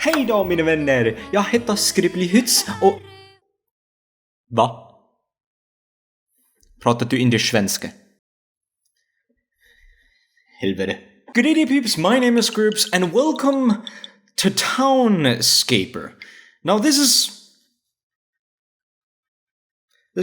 Hej då mina vänner, jag heter Scribbs och... Va? Pratar du indisk svenska? Helvete. Good day peeps, my name is Scribbs and welcome to TownScaper. Now this is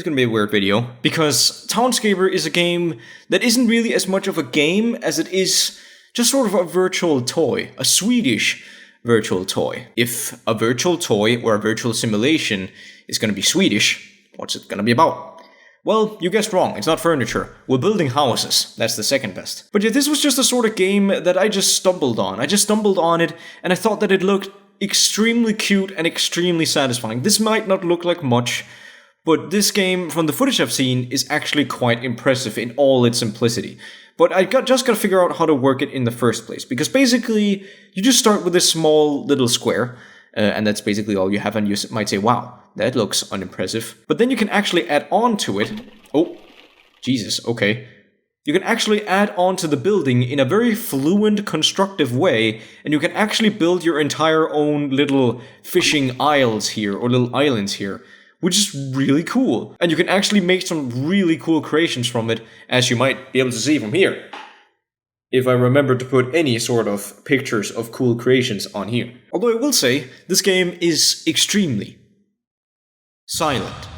gonna be a weird video, because TownScaper is a game that isn't really as much of a game as it is just sort of a virtual toy, a Swedish virtual toy. If a virtual toy or a virtual simulation is gonna be Swedish, what's it gonna be about? Well, you guessed wrong, it's not furniture. We're building houses, that's the second best. But yeah, this was just a sort of game that I just stumbled on. I just stumbled on it, and I thought that it looked extremely cute and extremely satisfying. This might not look like much, but this game, from the footage I've seen, is actually quite impressive in all its simplicity. But I just gotta figure out how to work it in the first place, because basically, you just start with this small little square, and that's basically all you have, and you might say, wow, that looks unimpressive. But then you can actually add on to it. Oh, Jesus, okay. You can actually add on to the building in a very fluent, constructive way, and you can actually build your entire own little fishing isles here, or little islands here, which is really cool. And you can actually make some really cool creations from it, as you might be able to see from here. If I remember to put any sort of pictures of cool creations on here. Although I will say, this game is extremely silent.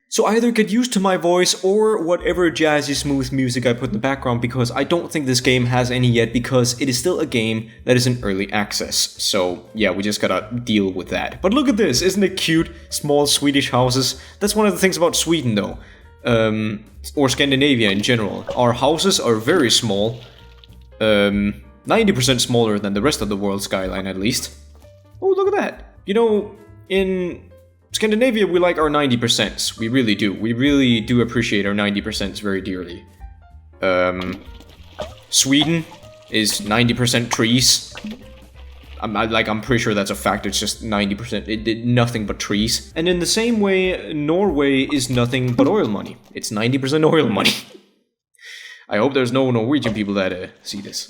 So either get used to my voice or whatever jazzy smooth music I put in the background, because I don't think this game has any yet, because it is still a game that is in early access. So yeah, we just gotta deal with that. But look at this, isn't it cute? Small Swedish houses. That's one of the things about Sweden though. Or Scandinavia in general. Our houses are very small. 90% smaller than the rest of the world's skyline at least. Oh, look at that. You know, in Scandinavia, we like our 90%s. We really do. We really do appreciate our 90%s very dearly. Sweden is 90% trees. I'm pretty sure that's a fact. It's just 90%. Nothing but trees. And in the same way, Norway is nothing but oil money. It's 90% oil money. I hope there's no Norwegian people that see this.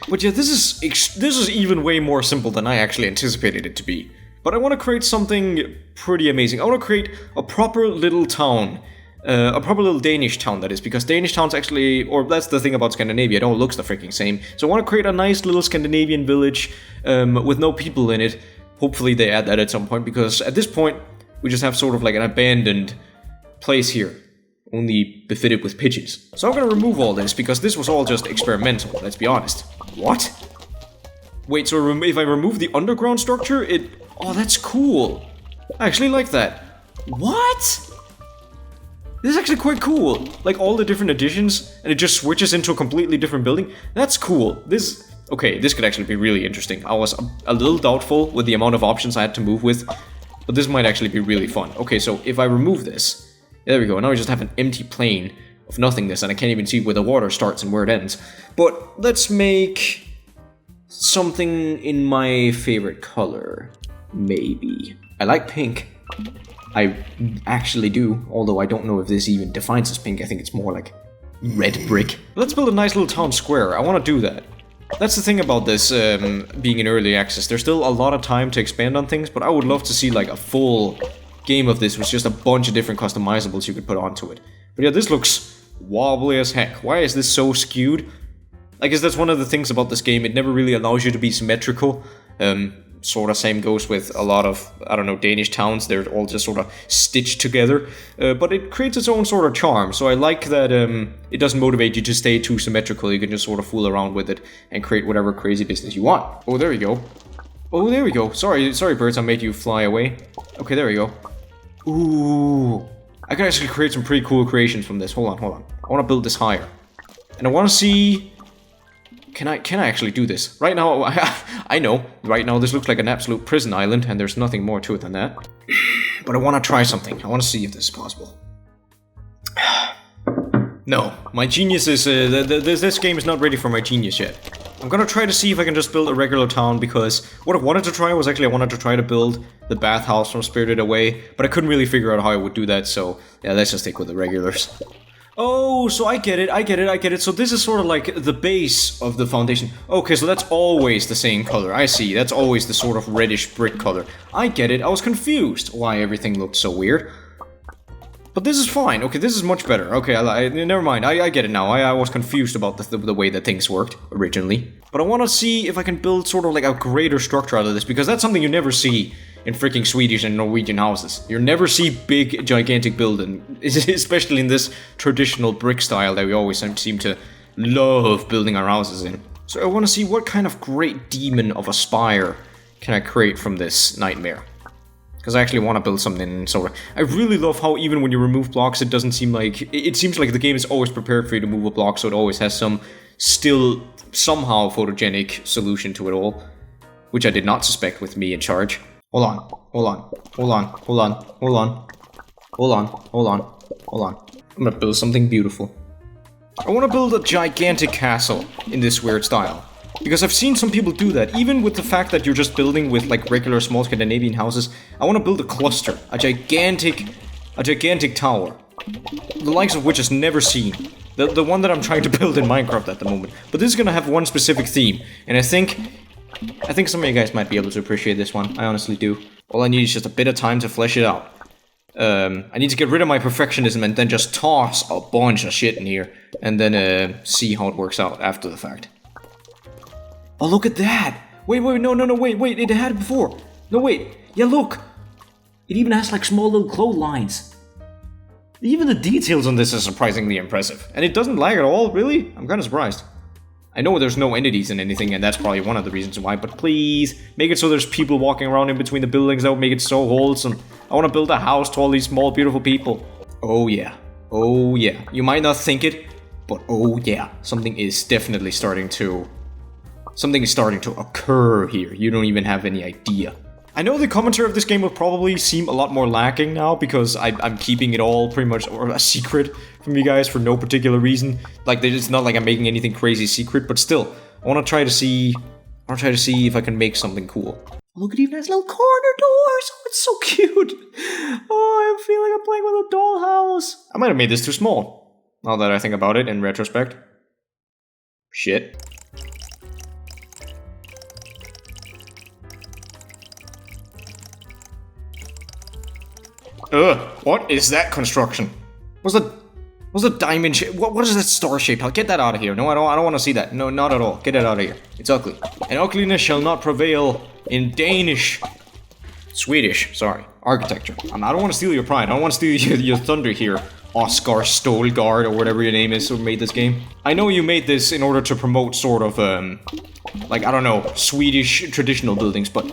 But yeah, this is even way more simple than I actually anticipated it to be. But I want to create something pretty amazing. I want to create a proper little town. A proper little Danish town, that is. Because Danish towns actually... Or that's the thing about Scandinavia. It all looks the freaking same. So I want to create a nice little Scandinavian village with no people in it. Hopefully they add that at some point. Because at this point, we just have sort of like an abandoned place here. Only befitted with pigeons. So I'm gonna remove all this, because this was all just experimental, let's be honest. What? Wait, so if I remove the underground structure, it... Oh, that's cool. I actually like that. What? This is actually quite cool. Like, all the different additions, and it just switches into a completely different building. That's cool. Okay, this could actually be really interesting. I was a little doubtful with the amount of options I had to move with, but this might actually be really fun. Okay, so if I remove this... There we go, now we just have an empty plain of nothingness, and I can't even see where the water starts and where it ends. But let's make something in my favorite color. Maybe. I like pink. I actually do, although I don't know if this even defines as pink. I think it's more like red brick. Let's build a nice little town square. I want to do that. That's the thing about this being in early access. There's still a lot of time to expand on things, but I would love to see like a full game of this with just a bunch of different customizables you could put onto it. But yeah, this looks wobbly as heck. Why is this so skewed? I guess that's one of the things about this game. It never really allows you to be symmetrical. Sort of same goes with a lot of, I don't know, Danish towns. They're all just sort of stitched together. But it creates its own sort of charm. So I like that it doesn't motivate you to stay too symmetrical. You can just sort of fool around with it and create whatever crazy business you want. Oh, there we go. Oh, there we go. Sorry birds, I made you fly away. Okay, there we go. Ooh, I can actually create some pretty cool creations from this. Hold on. I want to build this higher. And I want to see... Can I actually do this? Right now, I know. Right now, this looks like an absolute prison island, and there's nothing more to it than that. But I want to try something. I want to see if this is possible. No, my genius is... this game is not ready for my genius yet. I'm gonna try to see if I can just build a regular town, because what I wanted to try was actually I wanted to try to build the bathhouse from Spirited Away, but I couldn't really figure out how I would do that, so yeah, let's just stick with the regulars. Oh, so I get it. So this is sort of like the base of the foundation. Okay, so that's always the same color. I see, that's always the sort of reddish brick color. I get it, I was confused why everything looked so weird. But this is fine. Okay, this is much better. Okay, never mind. I get it now. I was confused about the way that things worked originally. But I want to see if I can build sort of like a greater structure out of this, because that's something you never see in freaking Swedish and Norwegian houses. You never see big, gigantic building, especially in this traditional brick style that we always seem to love building our houses in. So I want to see what kind of great demon of a spire can I create from this nightmare. Because I actually want to build something sort of... I really love how even when you remove blocks, it doesn't seem like... It seems like the game is always prepared for you to move a block, so it always has some still somehow photogenic solution to it all. Which I did not suspect with me in charge. Hold on. I'm gonna build something beautiful. I want to build a gigantic castle in this weird style. Because I've seen some people do that, even with the fact that you're just building with like regular small Scandinavian houses. I want to build a cluster, a gigantic tower, the likes of which is never seen. The one that I'm trying to build in Minecraft at the moment. But this is gonna have one specific theme, and I think some of you guys might be able to appreciate this one. I honestly do. All I need is just a bit of time to flesh it out. I need to get rid of my perfectionism and then just toss a bunch of shit in here, and then see how it works out after the fact. Oh, look at that! Wait, wait, it had it before. No, wait, yeah, look! It even has like small little clotheslines. Even the details on this are surprisingly impressive. And it doesn't lag at all, really? I'm kinda surprised. I know there's no entities in anything, and that's probably one of the reasons why, but please, make it so there's people walking around in between the buildings. That would make it so wholesome. I want to build a house to all these small, beautiful people. Oh yeah. Oh yeah. You might not think it, but oh yeah. Something is starting to occur here. You don't even have any idea. I know the commentary of this game will probably seem a lot more lacking now because I'm keeping it all pretty much or a secret from you guys for no particular reason. Like, it's not like I'm making anything crazy secret, but still, I want to try to see if I can make something cool. Look, it even has little corner doors. Oh, it's so cute. Oh, I feel like I'm playing with a dollhouse. I might have made this too small. Now that I think about it in retrospect. Shit. What is that construction? What's the diamond shape? What is that star shape? I'll get that out of here. No, I don't want to see that. No, not at all. Get it out of here. It's ugly. And ugliness shall not prevail in Swedish, sorry, architecture. I don't want to steal your pride. I don't want to steal your thunder here, Oscar Stolgard, or whatever your name is who made this game. I know you made this in order to promote sort of, like, I don't know, Swedish traditional buildings, but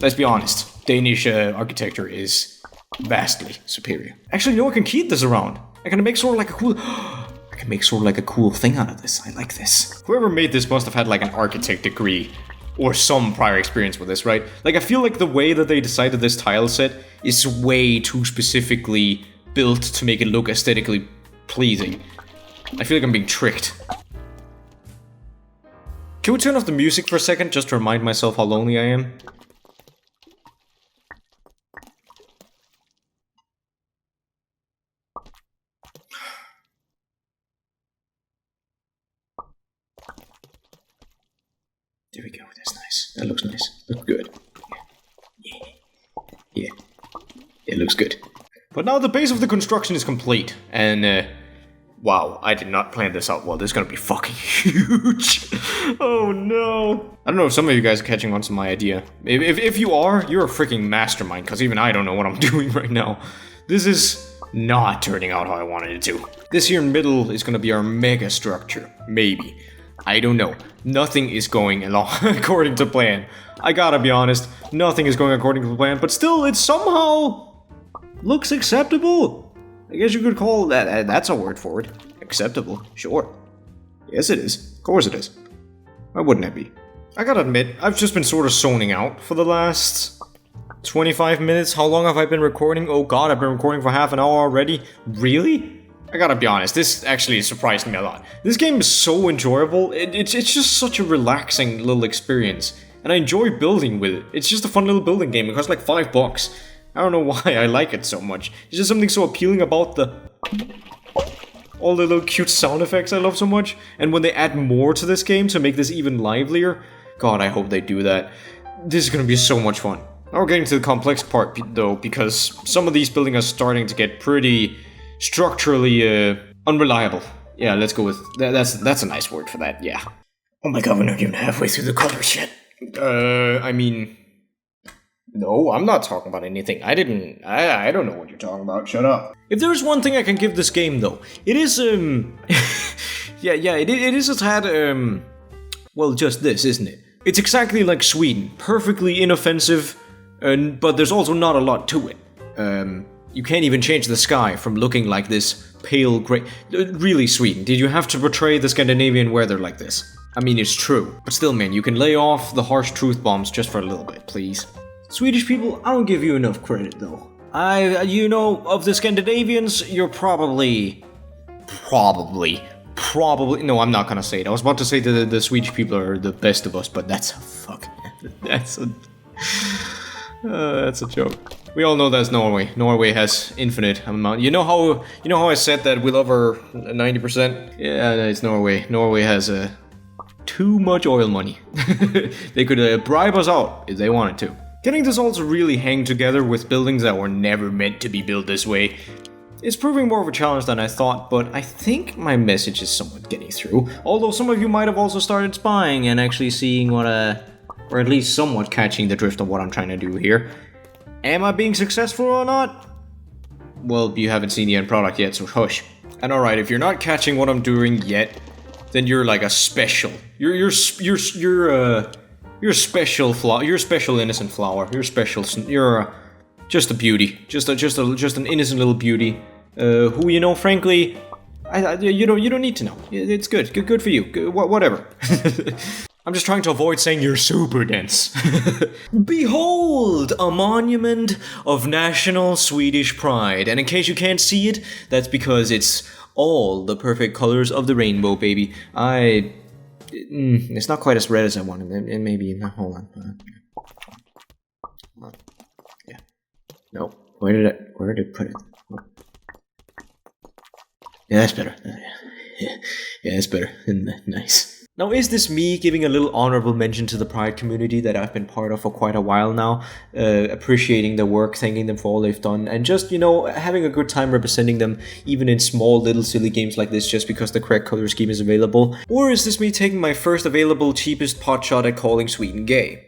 let's be honest. Danish architecture is vastly superior. Actually, no, I can keep this around. I can make sort of like a cool thing out of this. I like this. Whoever made this must have had like an architect degree or some prior experience with this, right? Like, I feel like the way that they decided this tile set is way too specifically built to make it look aesthetically pleasing. I feel like I'm being tricked. Can we turn off the music for a second just to remind myself how lonely I am? There we go, that's nice. That looks nice. Looks good. Yeah. It looks good. But now the base of the construction is complete, and wow, I did not plan this out well. This is gonna be fucking huge. Oh no. I don't know if some of you guys are catching on to my idea. If you are, you're a freaking mastermind, because even I don't know what I'm doing right now. This is not turning out how I wanted it to. This here in middle is gonna be our mega structure. Maybe. I don't know. Nothing is going along according to plan. I gotta be honest, nothing is going according to plan, but still, it somehow looks acceptable. I guess you could call that, that's a word for it. Acceptable, sure. Yes, it is. Of course it is. Why wouldn't it be? I gotta admit, I've just been sort of zoning out for the last 25 minutes. How long have I been recording? Oh god, I've been recording for half an hour already? Really? I gotta be honest, this actually surprised me a lot. This game is so enjoyable, it's just such a relaxing little experience. And I enjoy building with it. It's just a fun little building game, it costs like $5. I don't know why I like it so much. It's just something so appealing about the all the little cute sound effects I love so much. And when they add more to this game to make this even livelier, God, I hope they do that. This is gonna be so much fun. Now we're getting to the complex part though, because some of these buildings are starting to get pretty structurally unreliable. Yeah, let's go with that's a nice word for that. Yeah. Oh my God, we're not even halfway through the colors yet. I mean, no, I'm not talking about anything. I don't know what you're talking about. Shut up. If there's one thing I can give this game though, it is it is a tad well, just this, isn't it? It's exactly like Sweden, perfectly inoffensive, but there's also not a lot to it. You can't even change the sky from looking like this pale gray. Really, Sweden, did you have to portray the Scandinavian weather like this? I mean, it's true, but still, man, you can lay off the harsh truth bombs just for a little bit, please. Swedish people, I don't give you enough credit, though. You know, of the Scandinavians, you're probably, no, I'm not gonna say it. I was about to say that the Swedish people are the best of us, but that's a joke. We all know that's Norway. Norway has infinite amount. You know how I said that we love our 90%? Yeah, it's Norway. Norway has too much oil money. They could bribe us out if they wanted to. Getting this all to really hang together with buildings that were never meant to be built this way is proving more of a challenge than I thought, but I think my message is somewhat getting through. Although some of you might have also started spying and actually seeing what or at least somewhat catching the drift of what I'm trying to do here. Am I being successful or not? Well, you haven't seen the end product yet, so hush. And alright, if you're not catching what I'm doing yet, then you're like a special. You're a special flower. You're a special innocent flower. You're special. You're just a beauty. Just an innocent little beauty. Who, you know, frankly, you don't need to know. It's good. Good for you. Whatever. I'm just trying to avoid saying you're super dense. Behold, a monument of national Swedish pride. And in case you can't see it, that's because it's all the perfect colors of the rainbow, baby. It's not quite as red as I wanted. It may be. Hold on. Yeah. No. Where did it put it? Yeah, that's better. Yeah, that's better. Nice. Now, is this me giving a little honorable mention to the Pride community that I've been part of for quite a while now, appreciating their work, thanking them for all they've done, and just, you know, having a good time representing them, even in small little silly games like this just because the correct color scheme is available? Or is this me taking my first available cheapest potshot at calling Sweden gay?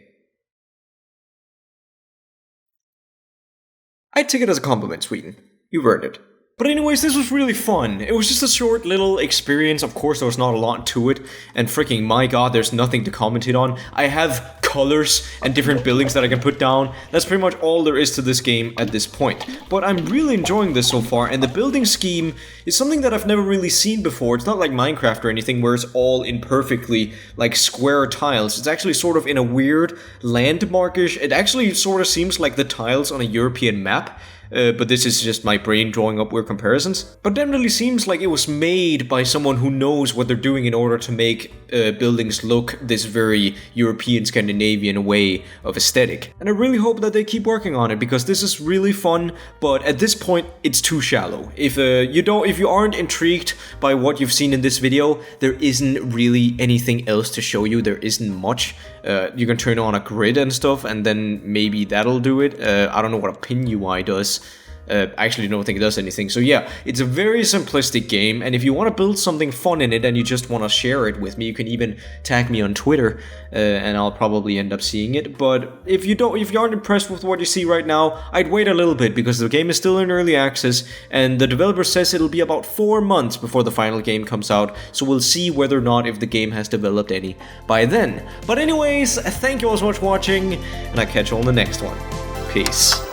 I'd take it as a compliment, Sweden. You've earned it. But anyways, this was really fun. It was just a short little experience. Of course, there was not a lot to it. And freaking my god, there's nothing to commentate on. I have colors and different buildings that I can put down. That's pretty much all there is to this game at this point. But I'm really enjoying this so far. And the building scheme is something that I've never really seen before. It's not like Minecraft or anything where it's all in perfectly like square tiles. It's actually sort of in a weird landmarkish. It actually sort of seems like the tiles on a European map. But this is just my brain drawing up weird comparisons. But definitely seems like it was made by someone who knows what they're doing in order to make buildings look this very European Scandinavian way of aesthetic. And I really hope that they keep working on it because this is really fun, but at this point it's too shallow. If you aren't intrigued by what you've seen in this video, there isn't really anything else to show you. There isn't much. You can turn on a grid and stuff, and then maybe that'll do it. I don't know what a pin UI does. I actually don't think it does anything. So yeah, it's a very simplistic game, and if you want to build something fun in it and you just want to share it with me, you can even tag me on Twitter, and I'll probably end up seeing it. But if you aren't impressed with what you see right now, I'd wait a little bit because the game is still in early access, and the developer says it'll be about 4 months before the final game comes out. So we'll see whether or not if the game has developed any by then. But anyways, thank you all so much for watching, and I'll catch you on the next one. Peace.